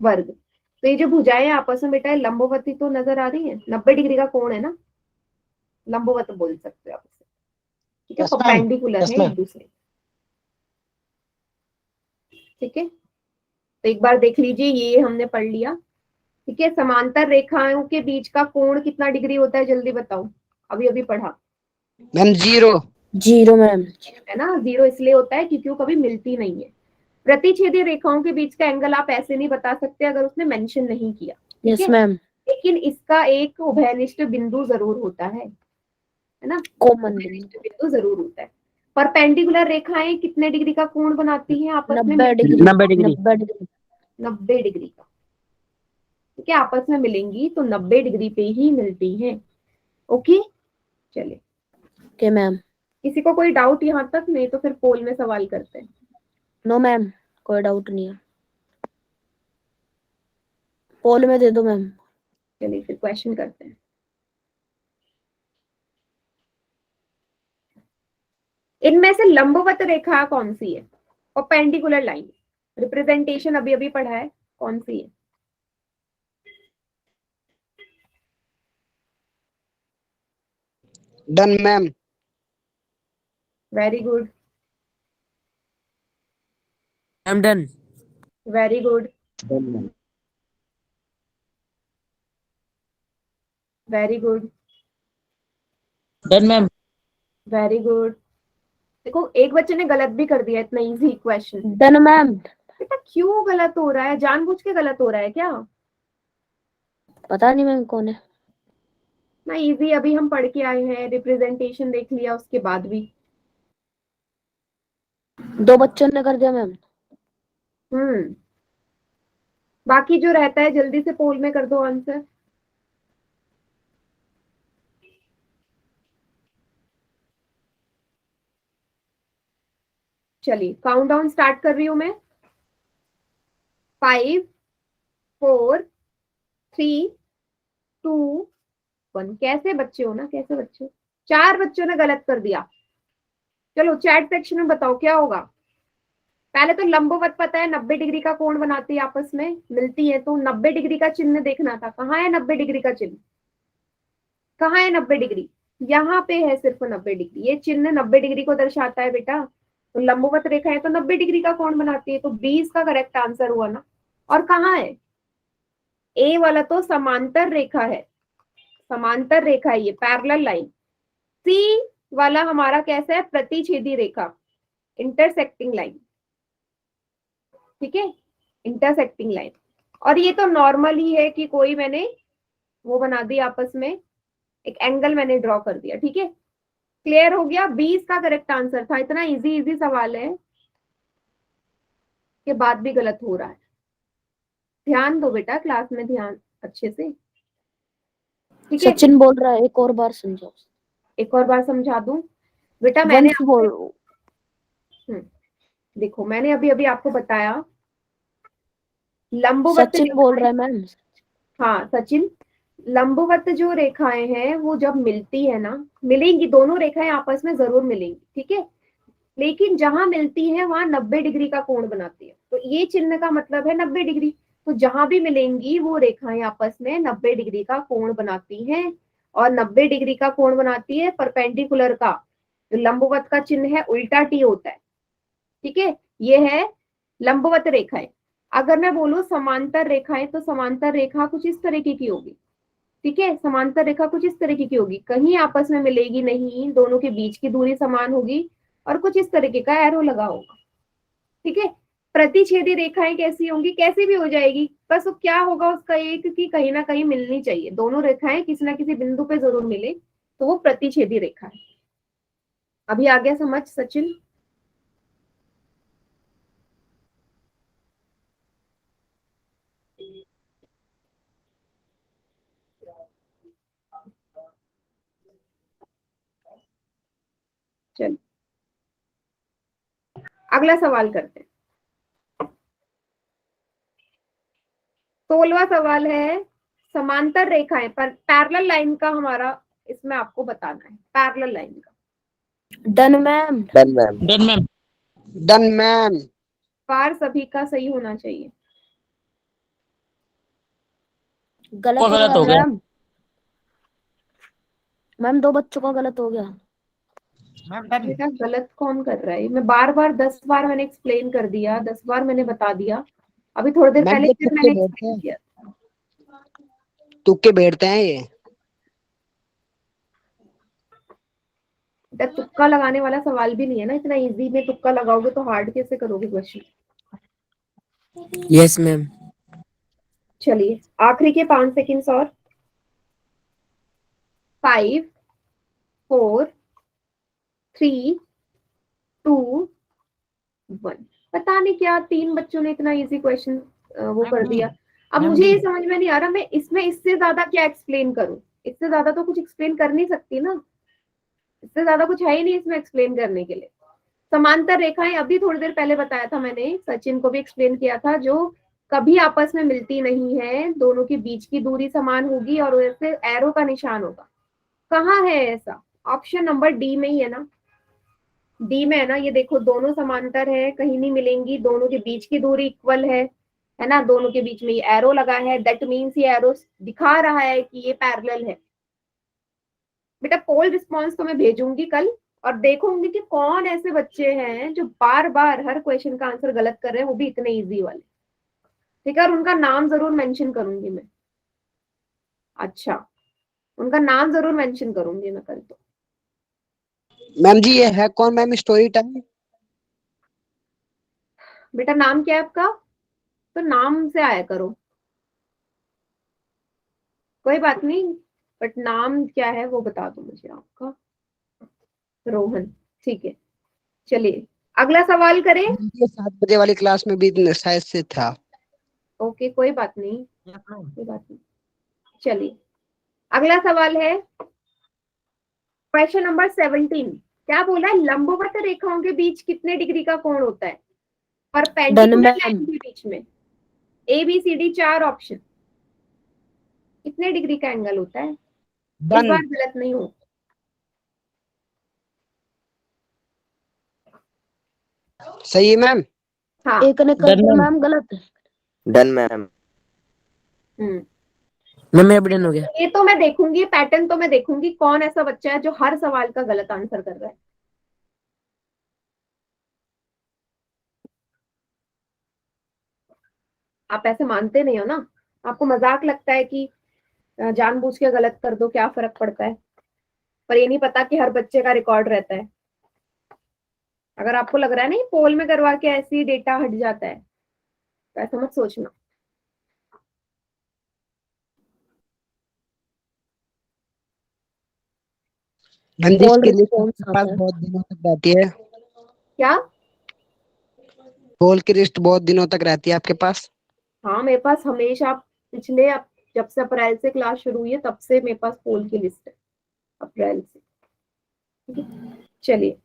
वर्ग, तो ये जो भुजाएं आपस में बेटा लंबवती तो नजर आ रही है, 90 डिग्री का कोण है ना, लंबवत बोल सकते हो आप इसे, ठीक है, Yes, ma'am. परपेंडिकुलर Yes, है ma'am. एक दूसरे, ठीक है। तो एक बार देख लीजिए, ये हमने पढ़ लिया, ठीक है। समांतर रेखाओं के बीच का कोण कितना डिग्री होता है, जल्दी बताओ, अभी अभी पढ़ा मैम 0। 0 मैम। है ना। 0 इसलिए होता है क्योंकि वो कभी मिलती नहीं है। प्रतिच्छेदी रेखाओं के बीच का एंगल आप ऐसे नहीं बता सकते अगर उसने मेंशन नहीं किया, ठीक यस है। मैम। लेकिन इसका एक उभयनिष्ठ बिंदु जरूर होता है ना, कॉमन उभयनिष्ठ बिंदु जरूर होता है। परपेंडिकुलर रेखाएं कितने डिग्री का कोण बनाती हैं आपस में? 90 डिग्री। 90 डिग्री। 90 डिग्री। 90 डिग्री का, ठीक है, आपस में मिलेंगी तो 90 डिग्री पे ही मिलती हैं। ओके, चलिए, ओके मैम। किसी को कोई डाउट यहाँ तक? नहीं तो फिर पोल में सवाल करते हैं। नो मैम, कोई डाउट नहीं है, पोल में दे दो मैम। चलिए फिर क्वेश्चन करते हैं। इनमें से लंबवत रेखा कौन सी है? परपेंडिकुलर लाइन, रिप्रेजेंटेशन अभी अभी पढ़ा है, कौन सी है? Done ma'am. Very good, ma'am done. Very good, very good, done ma'am. Very good. देखो एक बच्चे ने गलत भी कर दिया, इतना इजी क्वेश्चन। Done ma'am. बेटा क्यों गलत हो रहा है? जानबूझ के गलत हो रहा है क्या? पता नहीं मैम कौन है। ना इजी, अभी हम पढ़ के आए हैं, रिप्रेजेंटेशन देख लिया उसके बाद भी। 2 बच्चों ने कर दिया मैम। बाकी जो रहता है जल्दी से पोल में कर दो आंसर। चलिए काउंटडाउन स्टार्ट कर रही हूं मैं। 5 4 3 2 1। कैसे बच्चे हो ना, कैसे बच्चे हो? 4 बच्चों ने गलत कर दिया। चलो चैट सेक्शन में बताओ क्या होगा। पहले तो लंबवत पता है, 90 डिग्री का कोण बनाती है, आपस में मिलती है, तो 90 डिग्री का चिन्ह देखना था। कहाँ है 90 डिग्री का चिन्ह? कहाँ है 90 डिग्री? यहाँ पे है सिर्फ 90 डिग्री। ये चिन्ह 90 डिग्री को दर्शाता है बेटा। तो लंबवत रेखा है तो 90 डिग्री का कोण बनाती है, तो 20 का करेक्ट आंसर हुआ ना। और कहाँ है? ए वाला तो समांतर रेखा है, समांतर रेखा है ये, पैरेलल लाइन। सी वाला हमारा कैसा है? प्रतिच्छेदी रेखा, इंटरसेक्टिंग लाइन, ठीक है, इंटरसेक्टिंग लाइन। और ये तो नॉर्मल ही है कि कोई मैंने वो बना दी आपस में, एक एंगल मैंने ड्रॉ कर दिया, ठीक है। क्लियर हो गया? 20 का करेक्ट आंसर था। इतना इजी इजी सवाल है के बाद भी गलत हो रहा है। ध्यान दो बेटा क्लास में, ध्यान अच्छे से, ठीक है? सचिन बोल रहा है, एक और बार समझाओ। एक और बार समझा दूं बेटा? मैंने वंश बोल देखो, मैंने अभी अभी आपको बताया लंबवत सचिन बोल रहा है मैम। हाँ सचिन, लंबवत जो रेखाएं हैं वो जब मिलती है ना, मिलेंगी, दोनों रेखाएं आपस में जरूर मिलेंगी, ठीक है? लेकिन जहां मिलती है वहां 90 डिग्री का कोण बनाती है। तो ये चिन्ह का मतलब है 90 डिग्री। तो जहां भी मिलेंगी वो रेखाएं आपस में 90 डिग्री का कोण बनाती हैं। और 90 डिग्री का कोण बनाती है परपेंडिकुलर का। जो लंबवत का चिन्ह है उल्टा टी होता है, ठीक है? ये है लंबवत रेखाएं। अगर मैं बोलूं समांतर रेखाएं, तो समांतर रेखा कुछ इस तरीके की होगी, ठीक है? समांतर रेखा कुछ इस तरीके की होगी, कहीं आपस में मिलेगी नहीं, दोनों के बीच की दूरी समान होगी और कुछ इस तरीके का एरो लगा होगा, ठीक है? प्रतिच्छेदी रेखाएं कैसी होंगी? कैसी भी हो जाएगी, बस वो क्या होगा उसका एक कि कहीं ना कहीं मिलनी चाहिए, दोनों रेखाएं किसी ना किसी बिंदु पे जरूर मिले, तो वो प्रतिच्छेदी रेखा है। अभी आ गया समझ सचिन? चल अगला सवाल करते हैं। 16वां सवाल है, समांतर रेखाएं पर पैरेलल लाइन का हमारा इसमें आपको बताना है, पैरेलल लाइन का। Done ma'am. Done ma'am. Done ma'am. Done ma'am. पार सभी का सही होना चाहिए। गलत और हो गलत गया हो गया। मैम। मैम 2 बच्चों का गलत हो गया। Ma'am done. बेटा गलत कौन कर रहा है? मैं बार बार 10 बार मैंने एक्सप्लेन कर दिया, 10 बार मैंने बता दिया। अभी थोड़ी देर मैम पहले ये फिर तुक्के मैंने बैठते एक्सप्लेन हैं, किया। तुक्के बैठते हैं ये। बेटा तुक्का लगाने वाला सवाल भी नहीं है ना, इतना इजी में तुक्का लगाओगे तो हार्ड कैसे करोगे क्वेश्चन? Yes ma'am. चलिए आखिरी के 5 सेकेंड्स और। 5 4 3 2 1। पता नहीं क्या 3 बच्चों ने इतना इजी क्वेश्चन वो कर दिया। अब मैम मुझे डी। ये समझ में नहीं आ रहा मैं इसमें इससे ज्यादा क्या एक्सप्लेन करूं। इससे ज्यादा तो कुछ एक्सप्लेन कर नहीं सकती ना, इससे ज्यादा कुछ है ही नहीं इसमें एक्सप्लेन करने के लिए। समांतर रेखाएं अभी थोड़ी देर पहले बताया था मैंने, सचिन को भी एक्सप्लेन किया था, जो कभी आपस में मिलती नहीं है, दोनों के बीच की दूरी समान होगी और वैसे एरो का निशान होगा। कहाँ है ऐसा? ऑप्शन नंबर डी में ही है ना, डी में है ना। ये देखो दोनों समांतर है, कहीं नहीं मिलेंगी, दोनों के बीच की दूरी इक्वल है ना, दोनों के बीच में ये एरो लगा है, दैट मीन्स ये एरो दिखा रहा है कि ये पैरेलल है। बेटा पोल रिस्पॉन्स तो मैं भेजूंगी कल और देखूंगी कि कौन ऐसे बच्चे हैं जो बार बार हर क्वेश्चन का आंसर गलत कर रहे हैं, वो भी इतने इजी वाले, ठीक है? और उनका नाम जरूर मेंशन करूंगी मैं। अच्छा, उनका नाम जरूर मेंशन करूंगी मैं कल। तो मैम जी ये है कौन मैम, स्टोरी टाइम? बेटा नाम क्या है आपका? तो नाम से आया करो, कोई बात नहीं, बट नाम क्या है वो बता दो मुझे आपका। रोहन, ठीक है। चलिए अगला सवाल करें। ये 7 बजे वाली क्लास में भी शायद से था। ओके कोई बात नहीं, कोई बात नहीं। चलिए अगला सवाल है क्वेश्चन नंबर 17। क्या बोला है? लंबवत रेखाओं के बीच कितने डिग्री का कोण होता है डन परपेंडिकुलर मैम। लाइन के बीच में? A B C D 4 option, कितने डिग्री का एंगल होता है? इस डन। बार गलत नहीं हो। सही है मैम। हाँ। एक ने कर दिया मैम गलत। Done ma'am. मैम मैं डन हो गया। ये तो मैं देखूंगी, पैटर्न तो मैं देखूंगी कौन ऐसा बच्चा है जो हर सवाल का गलत आंसर कर रहा है। आप ऐसे मानते नहीं हो ना, आपको मजाक लगता है कि जानबूझ के गलत कर दो, क्या फर्क पड़ता है? पर ये नहीं पता कि हर बच्चे का रिकॉर्ड रहता है। अगर आपको लग रहा है नहीं पोल में करवा के ऐसे ही डेटा हट जाता है, तो ऐसा मत सोचना। मैम जी All इसकी लिस्ट response आपके पास आता है। बहुत दिनों तक रहती है। क्या? पोल की लिस्ट बहुत दिनों तक रहती है आपके पास। हाँ, मेरे पास हमेशा पिछले जब से अप्रैल से क्लास शुरू हुई है तब से मेरे पास पोल की लिस्ट है, अप्रैल से। ठीक है, चलिए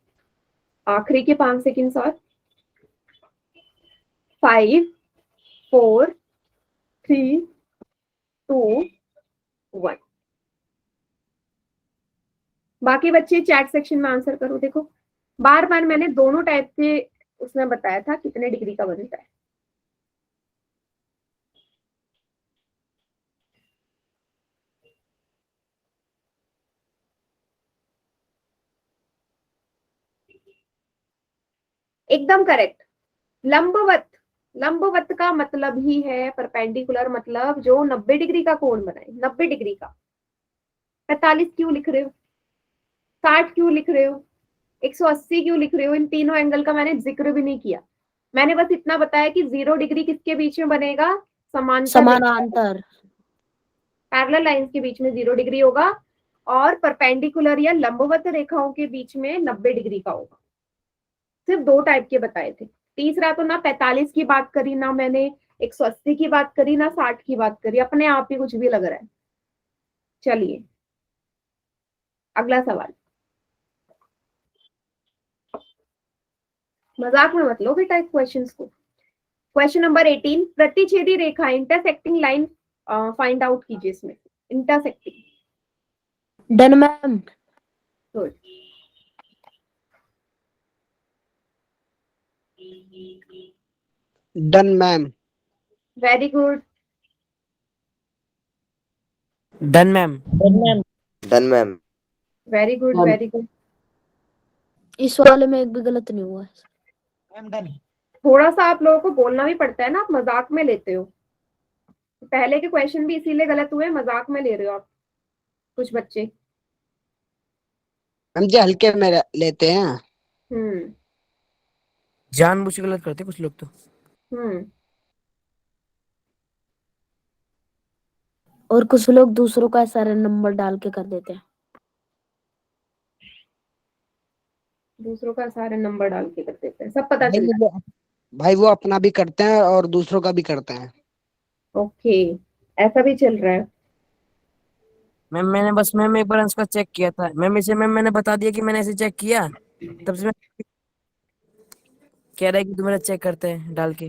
आखिरी के 5 सेकंड और। 5, 4, 3, 2, 1। बाकी बच्चे चैट सेक्शन में आंसर करो। देखो बार बार मैंने दोनों टाइप के उसमें बताया था कितने डिग्री का बनता है। एकदम करेक्ट। लंबवत, लंबवत का मतलब ही है परपेंडिकुलर, मतलब जो 90 डिग्री का कोण बनाए। 90 डिग्री का। 45 क्यों लिख रहे हो, 60 क्यों लिख रहे हो, 180 क्यों लिख रहे हो? इन तीनों एंगल का मैंने जिक्र भी नहीं किया। मैंने बस इतना बताया कि 0 डिग्री किसके बीच में बनेगा? समानांतर। पैरेलल लाइंस के बीच में 0 डिग्री होगा और परपेंडिकुलर या लंबवत रेखाओं के बीच में 90 डिग्री का होगा। सिर्फ 2 टाइप के बताए थे। तीसरा तो ना 45 की बात करी, ना मैंने 180 की बात करी, ना 60 की बात करी, अपने आप ही कुछ भी लग रहा है। चलिए अगला सवाल। मजाक में मत लो बेटा क्वेश्चंस को। क्वेश्चन नंबर 18, प्रतिच्छेदी रेखा इंटरसेक्टिंग लाइन फाइंड आउट कीजिए। इसमें intersecting. Done ma'am. Good. Done ma'am. Very good. Done ma'am. Done ma'am. Very good, very good. इस वाले में एक भी गलत नहीं हुआ है। Ma'am done. थोड़ा सा आप लोगों को बोलना भी पड़ता है ना, आप मजाक में लेते हो। पहले के क्वेश्चन भी इसीलिए गलत हुए, मजाक में ले रहे हो आप कुछ बच्चे। मैम जी हल्के में लेते हैं। हम्म। जानबूझ के गलत करते कुछ लोग तो। हम्म। और कुछ लोग दूसरों का सारे नंबर डाल के कर देते हैं। दूसरों का सारे नंबर डाल के कर देते हैं, सब पता भाई चल वो भाई वो अपना भी करते हैं और दूसरों का भी करते हैं। जाता है। ओके, ऐसा भी चल रहा है। मैम मैंने बस मैम एक बार इसका चेक किया था मैम, इसे मैम मैंने बता दिया कि मैंने ऐसे चेक किया, तब से मैं कह रहा है कि तुम मेरा चेक करते हैं डाल के।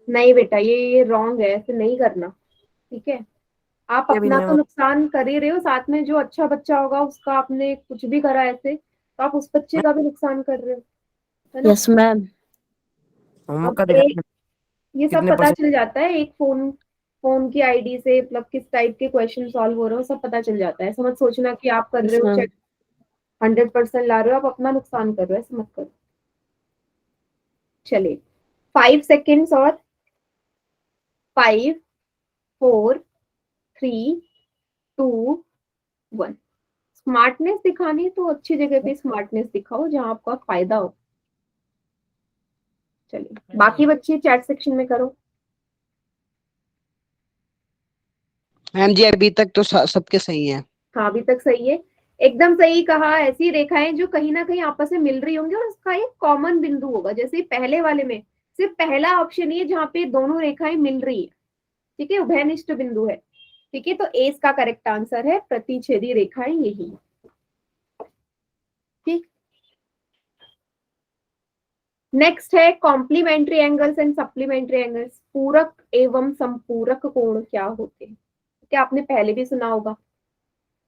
नहीं बेटा, ये रॉन्ग है, ऐसे नहीं करना। ठीक है, आप अभी अपना नहीं तो मैम। नुकसान कर ही रहे हो, साथ में जो अच्छा बच्चा होगा उसका आपने कुछ भी करा ऐसे तो आप उस बच्चे का भी नुकसान कर रहे हो, है ना? Yes ma'am. होमवर्क अब का देखा ये सब कितने पता परसेंट। चल जाता है एक फोन फोन की आईडी से, मतलब किस टाइप के क्वेश्चन सॉल्व हो रहे हो सब पता चल जाता है। ऐसा मत सोचना कि आप कर यस रहे हो मैम। चेक 100% ला रहे हो, आप अपना नुकसान कर रहे हो, ऐसा मत करो। चलिए 5 सेकेंड्स और। 5, 4, 3, 2, 1। स्मार्टनेस दिखानी है तो अच्छी जगह पे स्मार्टनेस दिखाओ जहां आपका फायदा हो। चलिए बाकी बच्चे चैट सेक्शन में करो। मैम जी अभी तक तो सबके सही है। हाँ अभी तक सही है, एकदम सही कहा। ऐसी रेखाएं जो कहीं ना कहीं आपस में मिल रही होंगी और उसका एक कॉमन बिंदु होगा, जैसे पहले वाले में सिर्फ पहला ऑप्शन ही है जहाँ पे दोनों रेखाएं मिल रही है। ठीक है, उभयनिष्ठ बिंदु है। ठीक है, तो ए इसका करेक्ट आंसर है, प्रतिच्छेदी रेखाएं यही है। ठीक, नेक्स्ट है complementary angles and supplementary angles. पूरक एवं संपूरक कोण क्या होते हैं? क्या आपने पहले भी सुना होगा।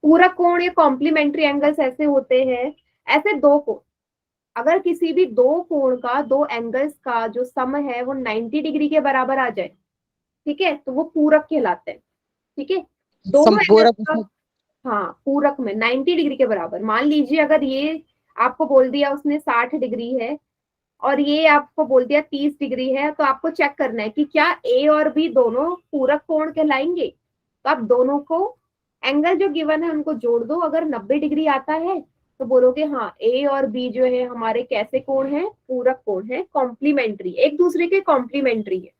पूरक कोण या कॉम्प्लीमेंट्री एंगल्स ऐसे होते हैं, ऐसे दो कोण, अगर किसी भी दो कोण का, दो एंगल्स का जो सम है वो 90 डिग्री के बराबर आ जाए, ठीक है, तो वो पूरक कहलाते हैं। ठीक है, दोनों एंगल्स संपूरक का, हाँ पूरक में 90 डिग्री के बराबर। मान लीजिए अगर ये आपको बोल दिया उसने 60 डिग्री है और ये आपको बोल दिया 30 डिग्री है, तो आपको चेक करना है कि क्या ए और बी दोनों पूरक कोण कहलाएंगे। तो आप दोनों को एंगल जो गिवन है उनको जोड़ दो, अगर 90 डिग्री आता है तो बोलोगे हाँ ए और बी जो है हमारे कैसे कोण है, पूरक कोण है, कॉम्प्लीमेंट्री, एक दूसरे के कॉम्प्लीमेंट्री है।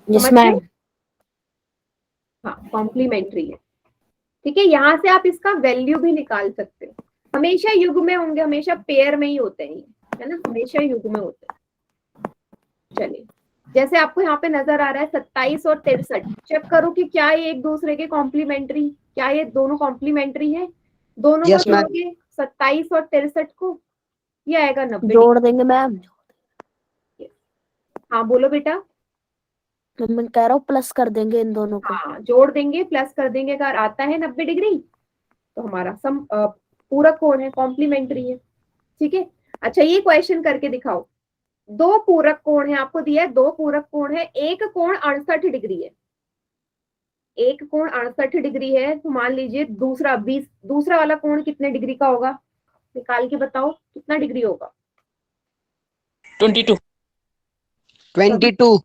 यस समझ मैम। गए? हाँ कॉम्प्लीमेंट्री है। ठीक है, यहाँ से आप इसका वैल्यू भी निकाल सकते हो। हमेशा युग में होंगे, हमेशा पेयर में ही होते हैं, है ना, हमेशा युग में होते हैं। चलिए, जैसे आपको यहाँ पे नजर आ रहा है 27 और 63, चेक करो कि क्या ये एक दूसरे के कॉम्प्लीमेंट्री, क्या ये दोनों कॉम्प्लीमेंट्री है। दोनों को Yes, ma'am. जोड़ोगे 27 और 63 को, ये आएगा 90। जोड़ देंगे मैम। हाँ बोलो बेटा। मैं कह रहा हूँ प्लस कर देंगे इन दोनों को। हाँ जोड़ देंगे, प्लस कर देंगे, अगर आता है 90 डिग्री तो हमारा पूरक कोण है, कॉम्प्लीमेंट्री है। ठीक है, अच्छा ये क्वेश्चन करके दिखाओ। दो पूरक कोण है, आपको दिया है दो पूरक कोण है, एक कोण 68 डिग्री है, एक कोण 68 डिग्री है, तो मान लीजिए दूसरा 20, दूसरा वाला कोण कितने डिग्री का होगा, निकाल के बताओ कितना डिग्री होगा। 22। 22।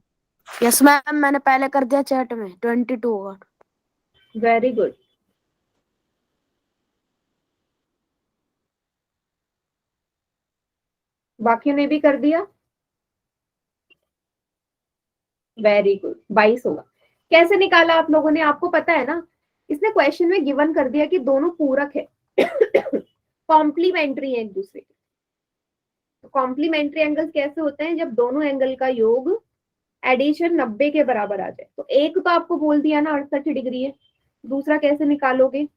यस मैम, मैंने पहले कर दिया चैट में, 22 होगा। Very good. बाकियों ने भी कर दिया, वेरी गुड, 22 होगा। कैसे निकाला आप लोगों ने, आपको पता है ना, इसने क्वेश्चन में गिवन कर दिया कि दोनों पूरक है, कॉम्प्लीमेंट्री है एक दूसरे के। तो कॉम्प्लीमेंट्री एंगल्स कैसे होते हैं, जब दोनों एंगल का योग एडिशन 90 के बराबर आ जाए। तो एक तो आपको बोल दिया ना 68 डिग्री है, दूसरा कैसे निकालोगे,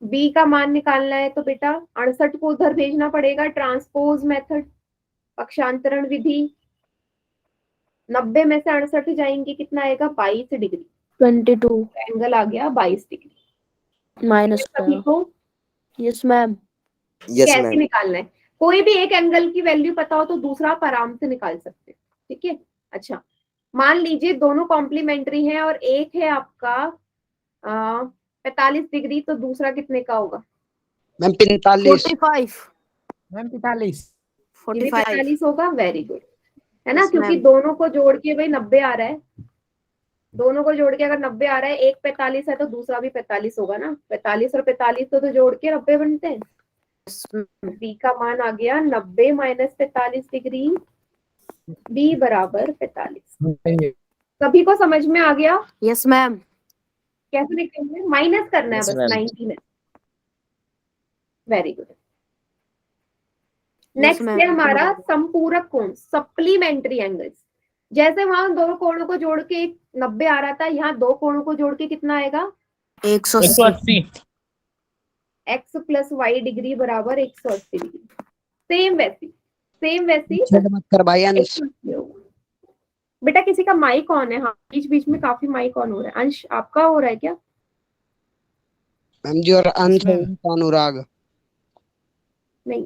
बी का मान निकालना है तो बेटा 68 को उधर भेजना पड़ेगा, ट्रांसपोज मेथड, पक्षांतरण विधि। 90 में से 68 जाएंगे, कितना आएगा 22 डिग्री, 22 एंगल आ गया 22 डिग्री। माइनस सभी को यस मैम। यस कैसे मैम। निकालना है, कोई भी एक एंगल की वैल्यू पता हो तो दूसरा आप आराम से निकाल सकते हैं। ठीक है, अच्छा मान लीजिए दोनों कॉम्प्लीमेंट्री हैं और एक है आपका 45 डिग्री, तो दूसरा कितने का होगा, मैम 45। 45 मैम 45। ये भी 45 45 होगा, वेरी गुड, है ना, Yes, क्योंकि ma'am. दोनों को जोड़ के भाई 90 आ रहा है, दोनों को जोड़ के अगर 90 आ रहा है, एक 45 है तो दूसरा भी 45 होगा ना, 45 और 45 तो जोड़ के 90 बनते हैं। बी का मान आ गया 90 माइनस 45 डिग्री, बी बराबर 45। सभी को समझ में आ गया, यस मैम। कैसे लिखेंगे, माइनस करना है Yes, बस ma'am. 90 में। Very good. Yes, next ma'am. है हमारा संपूरक कोण, सप्लीमेंट्री एंगल्स। जैसे वहां दो कोणों को जोड़ के 90 आ रहा था, यहाँ दो कोणों को जोड़ के कितना आएगा, 180 180। x प्लस वाई डिग्री बराबर 180 डिग्री। सेम वैसी, सेम वैसी छेड़ मत कर भाई अंश। 180 होगा। बेटा किसी का माइक ऑन है, हाँ बीच बीच में काफी माइक ऑन हो रहा है। अंश आपका हो रहा है क्या? मैम जी, और अंश ma'am. का अनुराग। नहीं,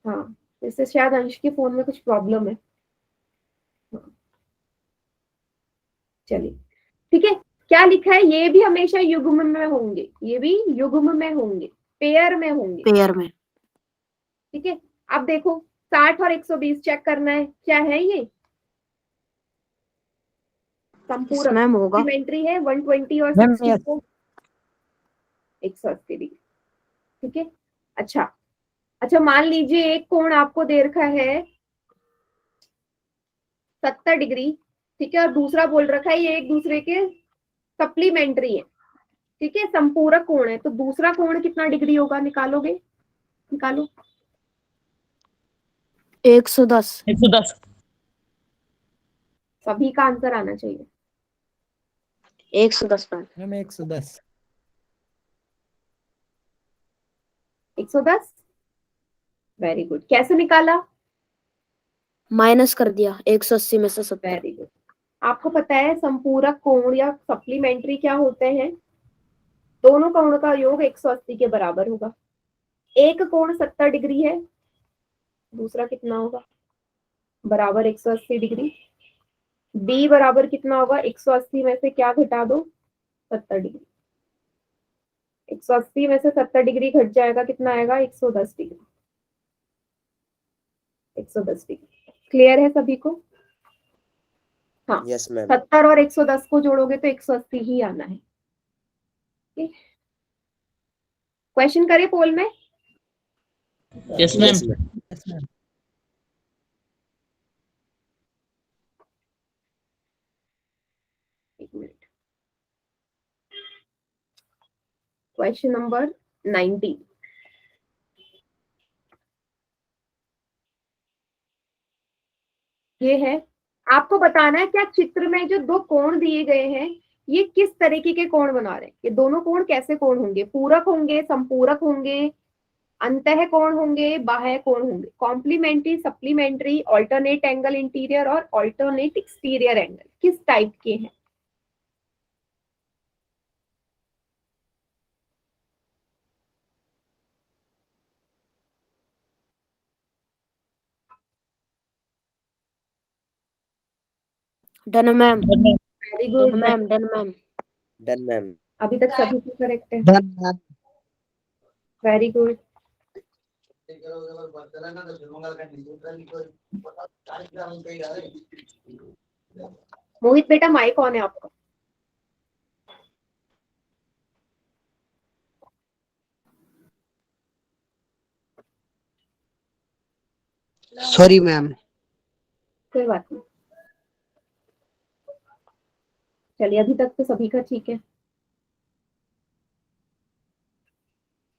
हाँ इससे शायद अंश के फोन में कुछ प्रॉब्लम है। हाँ। चलिए ठीक है, क्या लिखा है, ये भी हमेशा युग्म में होंगे, ये भी युग्म में होंगे, पेयर में होंगे। पेयर में। ठीक है, अब देखो 60 और 120 चेक करना है, क्या है ये संपूरक, मैम होगा। कॉम्प्लीमेंट्री है, 120 और मैम 60 को 180 डिग्री। ठीक है, अच्छा अच्छा मान लीजिए एक कोण आपको दे रखा है 70 डिग्री, ठीक है, और दूसरा बोल रखा है ये एक दूसरे के सप्लीमेंट्री है। ठीक है, संपूरक कोण है, तो दूसरा कोण कितना डिग्री होगा, निकालोगे, निकालो। 110 110। सभी का आंसर आना चाहिए। 110 मैम। मैम 110। 110, very good. कैसे निकाला, माइनस कर दिया 180 में से 70। Very good. आपको पता है संपूरक कोण या सप्लीमेंट्री क्या होते हैं, दोनों कोण का योग 180 के बराबर होगा। एक कोण 70 डिग्री है, दूसरा कितना होगा, बराबर 180 डिग्री। बी बराबर कितना होगा, 180 में से क्या घटा दो, 70 डिग्री। 180 में से 70 डिग्री घट जाएगा, कितना आएगा, 110 डिग्री। 110 डिग्री, क्लियर है सभी को? हाँ, यस मैम। 70 और 110 को जोड़ोगे तो 180 ही आना है। क्वेश्चन करें पोल में, यस मैम। Yes ma'am. एक मिनट। क्वेश्चन नंबर 19, ये है, आपको बताना है क्या चित्र में जो दो कोण दिए गए हैं ये किस तरीके के कोण बना रहे हैं, ये दोनों कोण कैसे कोण होंगे, पूरक होंगे, संपूरक होंगे, अंतः कोण होंगे, बाह्य कोण होंगे, complementary, supplementary, alternate angle interior और ऑल्टरनेट एक्सटीरियर एंगल, किस टाइप के हैं। Done ma'am, very good ma'am, done ma'am. Done ma'am. अभी तक सभी को करेक्ट है, done ma'am. Very good. Mohit बेटा माइक ऑन है आपका। Sorry ma'am. कोई बात नहीं, चलिए अभी तक तो सभी का ठीक है,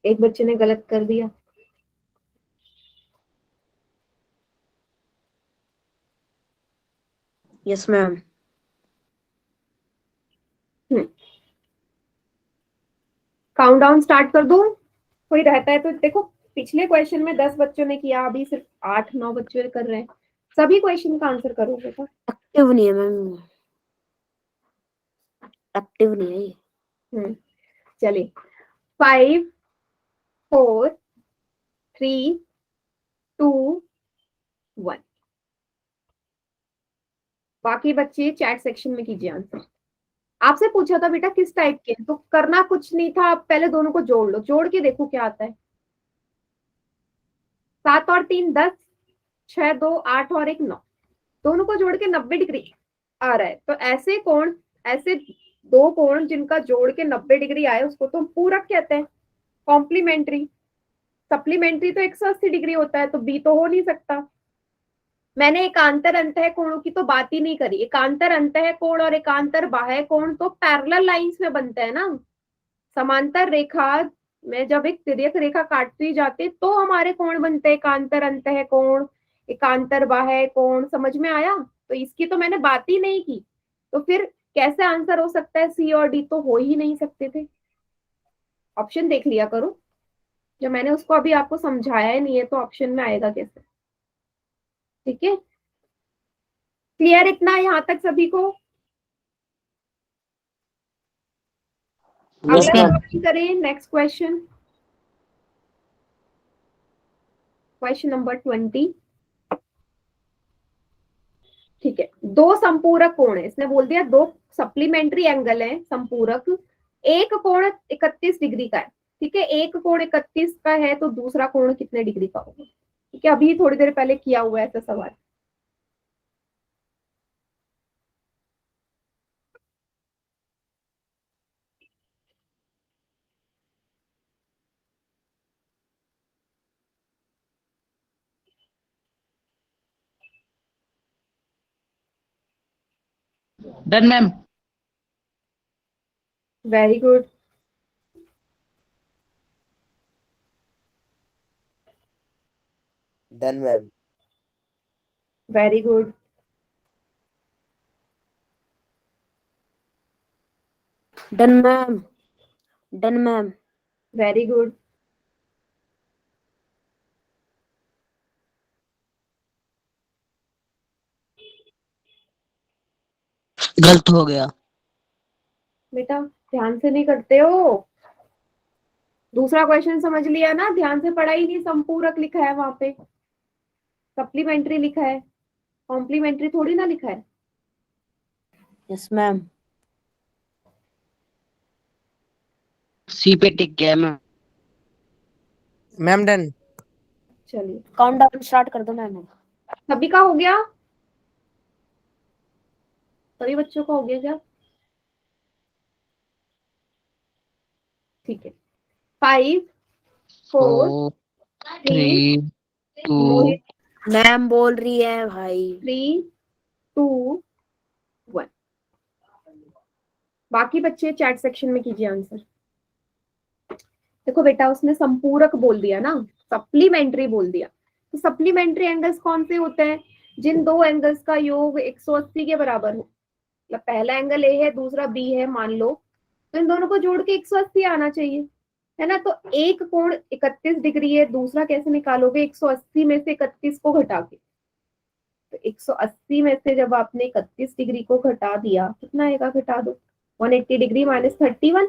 एक बच्चे ने गलत कर दिया। Yes ma'am. काउंटडाउन स्टार्ट कर दूं, कोई रहता है तो देखो, पिछले क्वेश्चन में 10 बच्चों ने किया, अभी सिर्फ 8-9 बच्चे कर रहे हैं, सभी क्वेश्चन का आंसर करोगे तो। एक्टिव नहीं है मैम, एक्टिव नहीं है ये। चलिए 5 4 3 2 1। बाकी बच्चे चैट सेक्शन में कीजिए आंसर। आपसे पूछा था बेटा किस टाइप के, तो करना कुछ नहीं था, आप पहले दोनों को जोड़ लो, जोड़ के देखो क्या आता है। 7 और 3 10, 6 2 8 और 1 9, दोनों को जोड़ के 90 डिग्री आ रहा है। तो ऐसे कोण, ऐसे दो कोण जिनका जोड़ के 90 डिग्री आए उसको तो पूरक कहते हैं, कॉम्प्लीमेंट्री। सप्लीमेंट्री तो 180 डिग्री होता है, तो बी तो हो नहीं सकता। मैंने एकांतर अंतः कोणों की तो बात ही नहीं करी, एकांतर अंतः कोण और एकांतर बाह्य कोण तो पैरेलल लाइंस में बनते हैं ना, समांतर रेखा में जब एक तिर्यक रेखा काटती जाती तो हमारे कोण बनते हैं, एकांतर अंतः कोण, एकांतर बाह्य कोण, समझ में आया। तो इसकी तो मैंने बात ही नहीं की, तो फिर कैसे आंसर हो सकता है, सी और डी तो हो ही नहीं सकते थे। ऑप्शन देख लिया करो, जब मैंने उसको अभी आपको समझाया ही नहीं है तो ऑप्शन में आएगा कैसे। ठीक है, क्लियर इतना यहाँ तक सभी को। Yes, अगला ma'am. क्वेश्चन करें, नेक्स्ट क्वेश्चन, क्वेश्चन नंबर 20। ठीक है, दो संपूरक कोण है, इसने बोल दिया दो सप्लीमेंट्री एंगल है संपूरक, एक कोण 31 डिग्री का है। ठीक है, एक कोण 31 का है तो दूसरा कोण कितने डिग्री का होगा। ठीक है, अभी थोड़ी देर पहले किया हुआ है ऐसा सवाल। Done ma'am. Very good, done ma'am. Very good, done ma'am, done ma'am. Very good, गलत हो गया। बेटा ध्यान से नहीं करते हो। दूसरा क्वेश्चन समझ लिया ना, ध्यान से पढ़ा ही नहीं, संपूरक लिखा है वहां पे, सप्लीमेंट्री लिखा है, कॉम्प्लीमेंट्री थोड़ी ना लिखा है। Yes ma'am. सी पे टिक गया मैम। Ma'am done. चलिए काउंटडाउन स्टार्ट कर दो मैम। सभी का हो गया, सभी बच्चों का हो गया क्या। ठीक है, 5 4 4 3 3 2 मैम बोल रही है भाई। 3 2 1। बाकी बच्चे चैट सेक्शन में कीजिए आंसर। देखो बेटा उसने संपूरक बोल दिया ना, सप्लीमेंट्री बोल दिया, तो सप्लीमेंट्री एंगल्स कौन से होते हैं, जिन दो एंगल्स का योग 180 के बराबर हो, मतलब पहला एंगल ए है दूसरा बी है मान लो, तो इन दोनों को जोड़ के 180 आना चाहिए, है ना। तो एक कोण 31 डिग्री है, दूसरा कैसे निकालोगे? 180 में से 31 को घटा के। तो 180 में से जब आपने 31 डिग्री को घटा दिया, कितना आएगा? घटा दो, 180 डिग्री माइनस 31,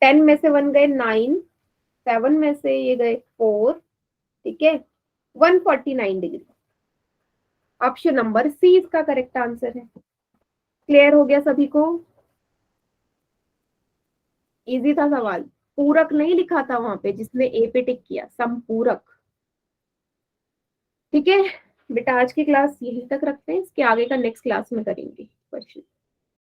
10 में से 1 गए 9, 7 में से ये गए 4, ठीक है, 149 डिग्री। ऑप्शन नंबर सी इसका करेक्ट आंसर है। क्लियर हो गया सभी को? इजी था सवाल, पूरक नहीं लिखा था वहां पे, जिसने ए पे टिक किया, समपूरक। ठीक है बेटा, आज की क्लास यहीं तक रखते हैं, इसके आगे का नेक्स्ट क्लास में करेंगे क्वेश्चन।